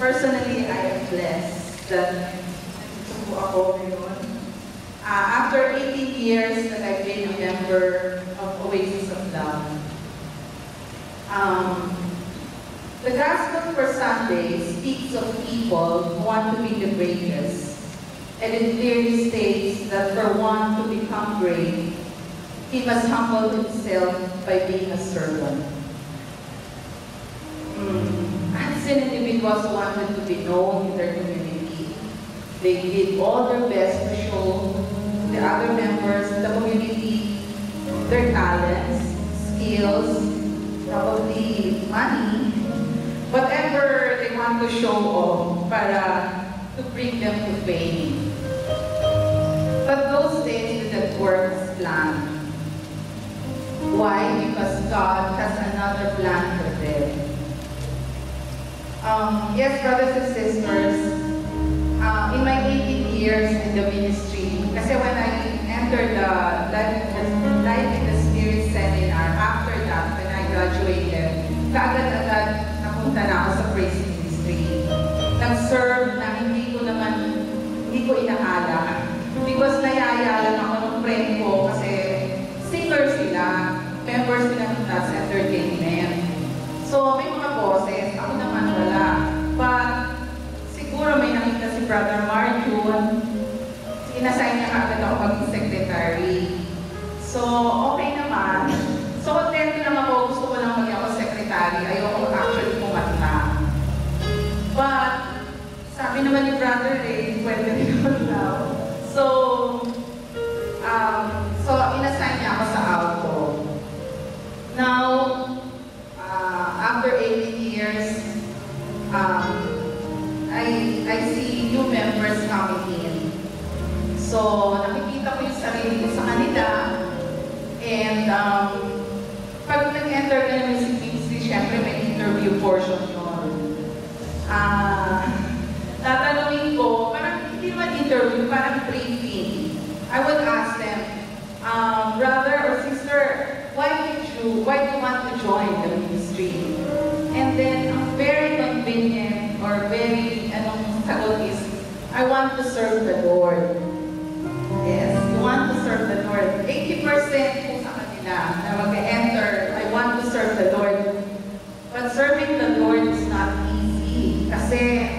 personally, I am blessed that ako ngayon. After 18 years that I've been a member of Oasis of Love, the Gospel for Sunday speaks of people who want to be the greatest. And it clearly states that for one to become great, he must humble himself by being a servant. As individuals wanted to be known in their community, they did all their best to show the other members of the community their talents, skills, probably money, whatever they want to show off to bring them to fame. But those days didn't work as planned. Why? Because God has another plan for them. Yes, brothers and sisters, in my 18 years in the ministry, kasi when I entered the Life in the Spirit seminar, after that, when I graduated, kaagad-agad napunta na ako sa praise ministry. Nag-serve na hindi ko inaala. Because nayaya lang ako ng friend ko kasi singers sila, members sila ng That's Entertainment. So, may mga boses, ako naman wala. But, siguro may nakita si Brother Marjun, inassign niya agad ako maging secretary. So, okay naman. So, contento lang ako, gusto ko lang maging ako secretary, ayoko actually kumanta. But, sabi naman ni Brother Ray, pwede rin ako daw. So, inassign niya ako sa alto. Now, after 18 years, I see new members coming in. So, nakikita ko yung sarili ko sa kanila. And, pag nag-enter ka naman si Kingsley, syempre may interview portion yun. Tatanungin ko, parang hindi naman interview, parang briefing. I would ask them, brother or sister, why do you want to join the ministry? And then, very convenient or very, sagot is, I want to serve the Lord. Yes, you want to serve the Lord. 80% po sa kanila na mag-enter, I want to serve the Lord. But serving the Lord is not easy. Kasi,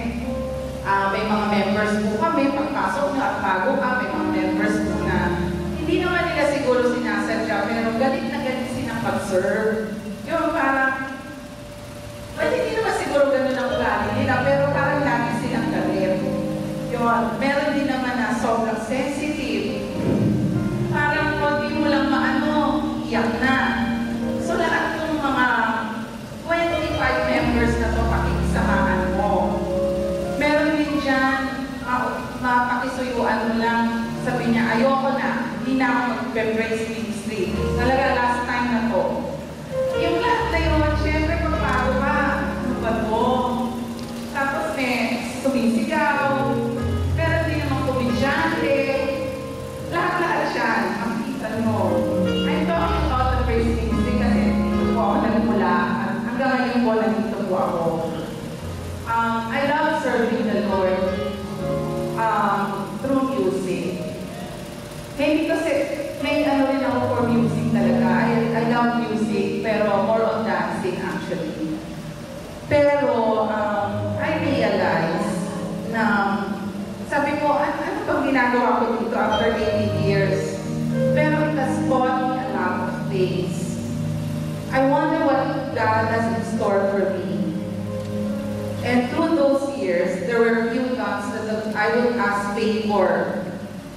may mga members po kami, pagpasok nyo at bago ka, may mga members po na hindi naman nila siguro sinasadya, pero galit na galit silang pag-serve. Yung parang, well, hindi naman siguro ganun ang ugali nila, pero parang lagi silang galit. Yun, meron din naman na sobrang sensitive. Parang kung di mo lang iyak na. So lahat ng mga 25 members na to pakikisamahan mo. Meron din dyan, mapakisuyuan mo lang, sabi niya, ayoko na, hindi na ako mag-praise ministry. Talaga, last time na to. Yung lahat na yun, syempre, magparo ka. Ano ba to? Tapos may sumisigaw, pero hindi naman komedyante. Lahat-lahat siya, makikita mo. I'm talking about the praise ministry kasi dito po ako nagmula. Hanggang ngayon po, nandito po ako. I love serving the Lord through music. Maybe kasi may rin ako for music talaga. I love music, pero more on dancing actually. Pero I realize na sabi ko, ano bang ginagawa ko dito after 18 years? Pero it has taught me a lot of things. I wonder what God has in store for me. And through those years, there were few times that I would ask favor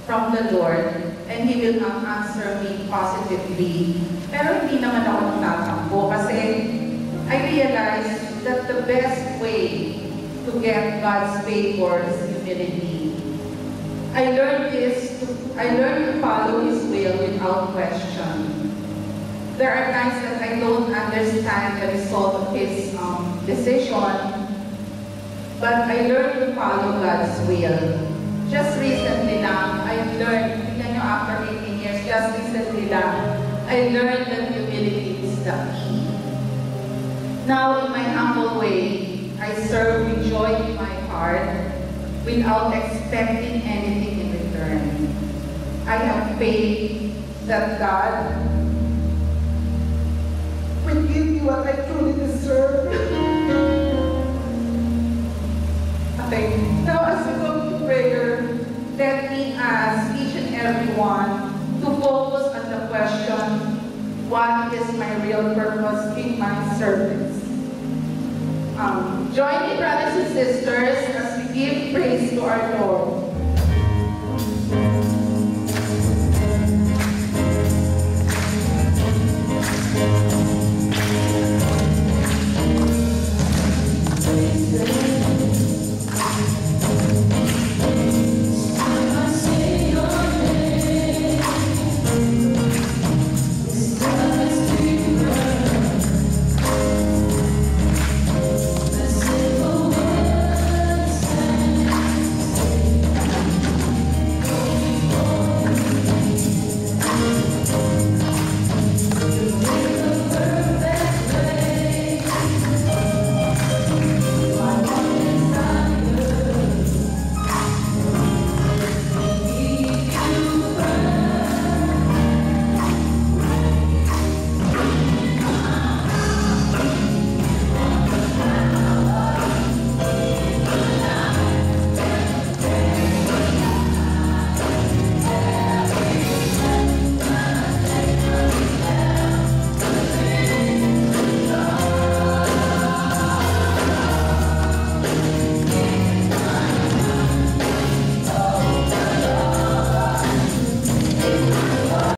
from the Lord, and He will not answer me positively. Pero hindi naman ako natatampo kasi I realized that the best way to get God's favor is humility. I learned to follow His will without question. There are times that I don't understand the result of His decision, but I learned to follow God's will. Just recently lang, I've learned, tingnan nyo after 18 years, just recently lang, I learned that humility is the key. Now, in my humble way, I I serve with joy in my heart without expecting anything in return. I have faith that God will give me what I truly deserve. Okay, now as we go to prayer, let me ask each and everyone to focus on the question, what is my real purpose in my service? Join me, brothers and sisters, as we give praise to our Lord.